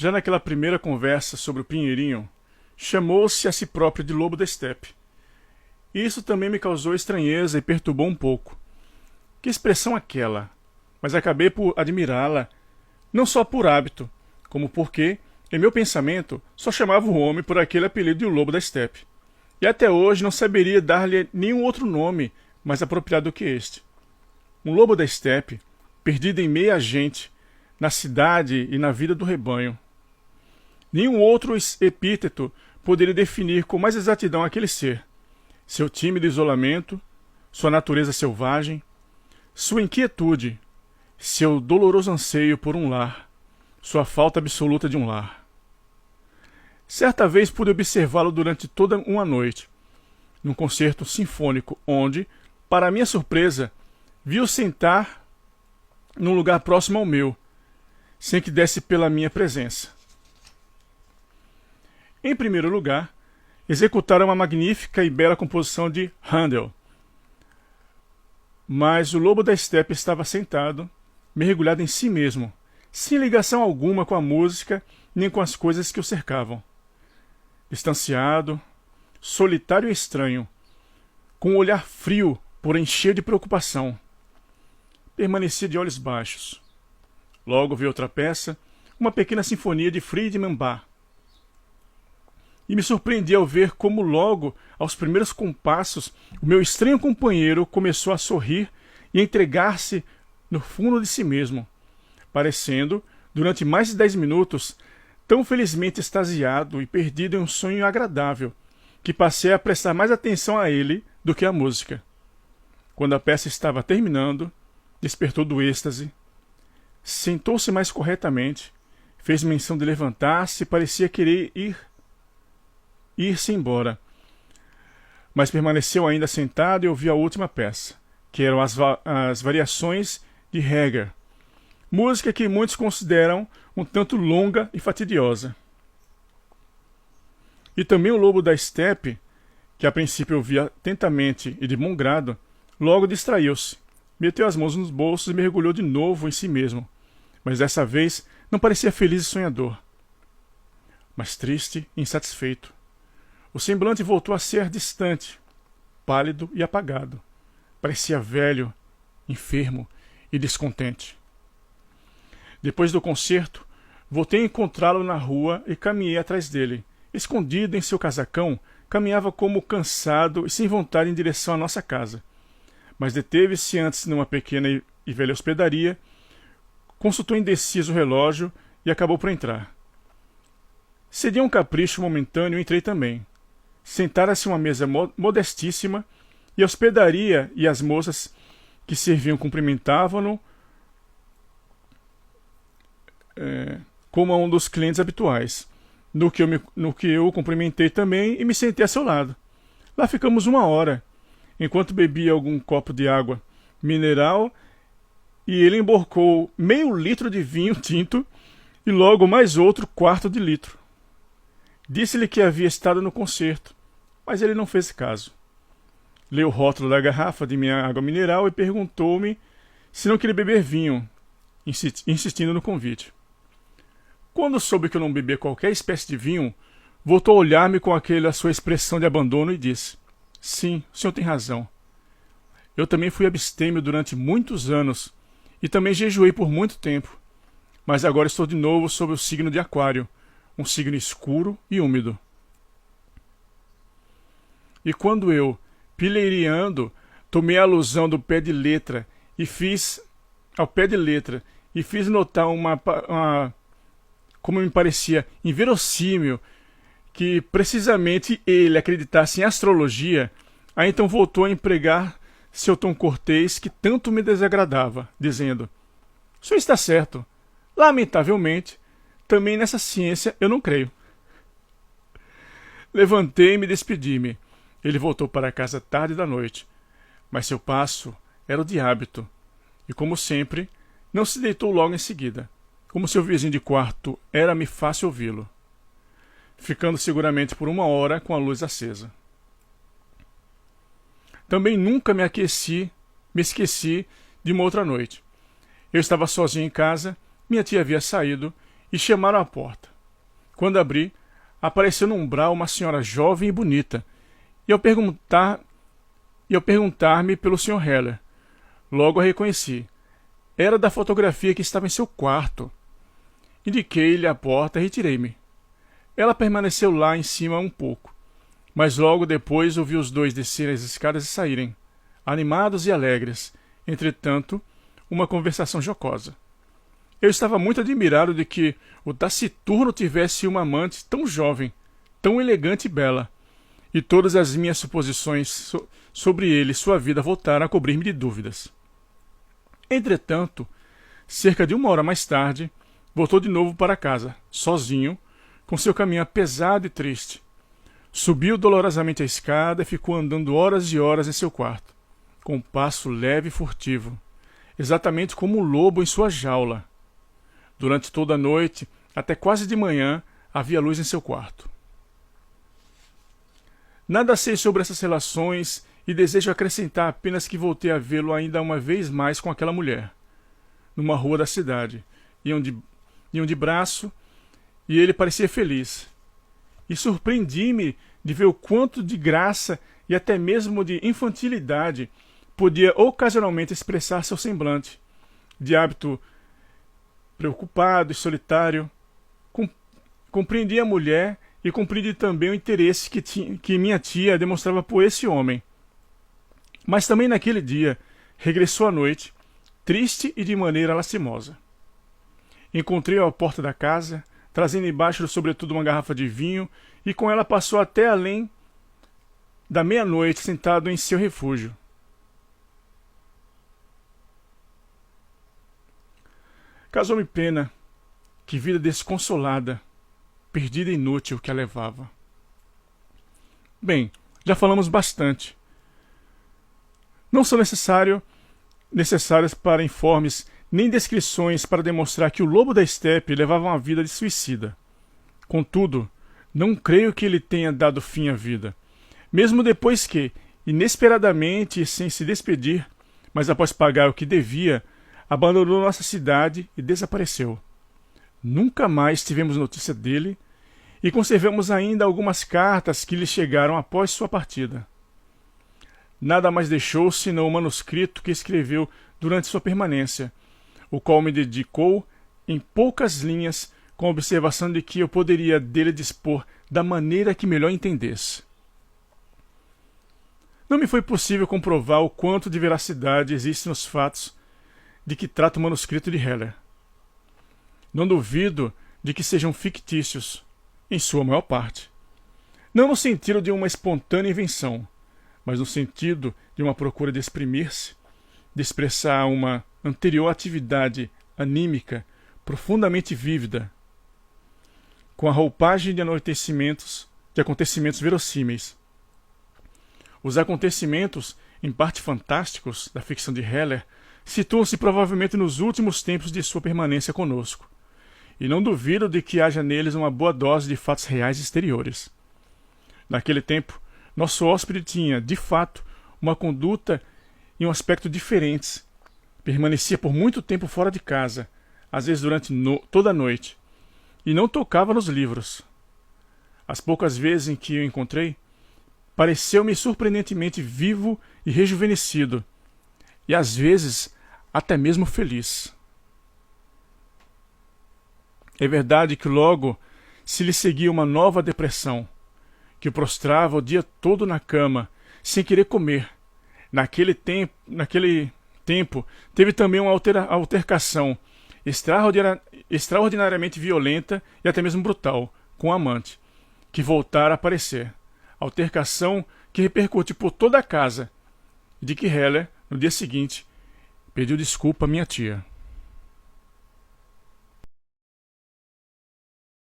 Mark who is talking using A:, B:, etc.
A: Já naquela primeira conversa sobre o Pinheirinho, chamou-se a si próprio de lobo da estepe. Isso também me causou estranheza e perturbou um pouco. Que expressão aquela! Mas acabei por admirá-la, não só por hábito, como porque, em meu pensamento, só chamava o homem por aquele apelido de lobo da estepe. E até hoje não saberia dar-lhe nenhum outro nome mais apropriado do que este. Um lobo da estepe, perdido em meia gente, na cidade e na vida do rebanho. Nenhum outro epíteto poderia definir com mais exatidão aquele ser, seu tímido isolamento, sua natureza selvagem, sua inquietude, seu doloroso anseio por um lar, sua falta absoluta de um lar. Certa vez pude observá-lo durante toda uma noite, num concerto sinfônico, onde, para minha surpresa, vi-o sentar num lugar próximo ao meu, sem que desse pela minha presença. Em primeiro lugar, executaram uma magnífica e bela composição de Handel. Mas o lobo da estepe estava sentado, mergulhado em si mesmo, sem ligação alguma com a música nem com as coisas que o cercavam. Distanciado, solitário e estranho, com um olhar frio, porém cheio de preocupação. Permanecia de olhos baixos. Logo vi outra peça, uma pequena sinfonia de Friedemann Bach. E me surpreendi ao ver como logo, aos primeiros compassos, o meu estranho companheiro começou a sorrir e a entregar-se no fundo de si mesmo, parecendo, durante mais de 10 minutos, tão felizmente extasiado e perdido em um sonho agradável, que passei a prestar mais atenção a ele do que à música. Quando a peça estava terminando, despertou do êxtase, sentou-se mais corretamente, fez menção de levantar-se e parecia querer ir-se embora. Mas permaneceu ainda sentado e ouviu a última peça, que eram as variações de Heger, música que muitos consideram um tanto longa e fatidiosa. E também o lobo da estepe, que a princípio ouvia atentamente e de bom grado, logo distraiu-se, meteu as mãos nos bolsos e mergulhou de novo em si mesmo, mas dessa vez não parecia feliz e sonhador, mas triste e insatisfeito. O semblante voltou a ser distante, pálido e apagado. Parecia velho, enfermo e descontente. Depois do concerto, voltei a encontrá-lo na rua e caminhei atrás dele. Escondido em seu casacão, caminhava como cansado e sem vontade em direção à nossa casa. Mas deteve-se antes numa pequena e velha hospedaria, consultou indeciso o relógio e acabou por entrar. Cedi a um capricho momentâneo e entrei também. Sentara-se a uma mesa modestíssima e a hospedaria e as moças que serviam cumprimentavam-no como a um dos clientes habituais, no que eu o cumprimentei também e me sentei a seu lado. Lá ficamos 1 hora, enquanto bebia algum copo de água mineral e ele emborcou meio litro de vinho tinto e logo mais outro 1/4 de litro. Disse-lhe que havia estado no concerto, mas ele não fez caso. Leu o rótulo da garrafa de minha água mineral e perguntou-me se não queria beber vinho, insistindo no convite. Quando soube que eu não bebia qualquer espécie de vinho, voltou a olhar-me com aquela sua expressão de abandono e disse: "Sim, o senhor tem razão. Eu também fui abstêmio durante muitos anos e também jejuei por muito tempo, mas agora estou de novo sob o signo de Aquário, um signo escuro e úmido. E quando eu, pileireando, tomei a alusão do pé de letra e fiz notar uma como me parecia inverossímil que precisamente ele acreditasse em astrologia, aí então voltou a empregar seu tom cortês que tanto me desagradava, dizendo: "O senhor está certo. Lamentavelmente, também nessa ciência eu não creio." Levantei-me e despedi-me. Ele voltou para casa tarde da noite, mas seu passo era o de hábito, e como sempre, não se deitou logo em seguida. Como seu vizinho de quarto, era-me fácil ouvi-lo, ficando seguramente por 1 hora com a luz acesa. Também nunca me esqueci de uma outra noite. Eu estava sozinho em casa, minha tia havia saído e chamaram à porta. Quando abri, apareceu no umbral uma senhora jovem e bonita, e ao perguntar-me pelo Sr. Heller, logo a reconheci. Era da fotografia que estava em seu quarto. Indiquei-lhe a porta e retirei-me. Ela permaneceu lá em cima um pouco, mas logo depois ouvi os dois descerem as escadas e saírem, animados e alegres, entretanto, uma conversação jocosa. Eu estava muito admirado de que o taciturno tivesse uma amante tão jovem, tão elegante e bela, e todas as minhas suposições sobre ele e sua vida voltaram a cobrir-me de dúvidas. Entretanto, cerca de 1 hora mais tarde, voltou de novo para casa, sozinho, com seu caminhar pesado e triste. Subiu dolorosamente a escada e ficou andando horas e horas em seu quarto, com um passo leve e furtivo, exatamente como um lobo em sua jaula. Durante toda a noite, até quase de manhã, havia luz em seu quarto. Nada sei sobre essas relações e desejo acrescentar apenas que voltei a vê-lo ainda uma vez mais com aquela mulher, numa rua da cidade. Iam de braço e ele parecia feliz. E surpreendi-me de ver o quanto de graça e até mesmo de infantilidade podia ocasionalmente expressar seu semblante, de hábito preocupado e solitário. Compreendi a mulher e compreendi também o interesse que minha tia demonstrava por esse homem. Mas também naquele dia regressou à noite, triste e de maneira lastimosa. Encontrei-o à porta da casa, trazendo embaixo do sobretudo uma garrafa de vinho, e com ela passou até além da meia-noite sentado em seu refúgio. Causou-me pena, que vida desconsolada, perdida e inútil que a levava. Bem, já falamos bastante. Não são necessárias para informes nem descrições para demonstrar que o lobo da estepe levava uma vida de suicida. Contudo, não creio que ele tenha dado fim à vida, mesmo depois que, inesperadamente e sem se despedir, mas após pagar o que devia, abandonou nossa cidade e desapareceu. Nunca mais tivemos notícia dele e conservamos ainda algumas cartas que lhe chegaram após sua partida. Nada mais deixou senão o manuscrito que escreveu durante sua permanência, o qual me dedicou em poucas linhas, com a observação de que eu poderia dele dispor da maneira que melhor entendesse. Não me foi possível comprovar o quanto de veracidade existe nos fatos de que trata o manuscrito de Heller. Não duvido de que sejam fictícios, em sua maior parte. Não no sentido de uma espontânea invenção, mas no sentido de uma procura de exprimir-se, de expressar uma anterior atividade anímica profundamente vívida, com a roupagem de acontecimentos verossímeis. Os acontecimentos, em parte fantásticos, da ficção de Heller, situam-se provavelmente nos últimos tempos de sua permanência conosco, e não duvido de que haja neles uma boa dose de fatos reais exteriores. Naquele tempo, nosso hóspede tinha, de fato, uma conduta e um aspecto diferentes. Permanecia por muito tempo fora de casa, às vezes durante toda a noite, e não tocava nos livros. As poucas vezes em que o encontrei, pareceu-me surpreendentemente vivo e rejuvenescido, e às vezes até mesmo feliz. É verdade que logo se lhe seguia uma nova depressão, que o prostrava o dia todo na cama, sem querer comer. Naquele tempo, teve também uma altercação extraordinariamente violenta e até mesmo brutal, com o amante, que voltara a aparecer. Altercação que repercutiu por toda a casa, e de que Heller, no dia seguinte, pediu desculpa à minha tia.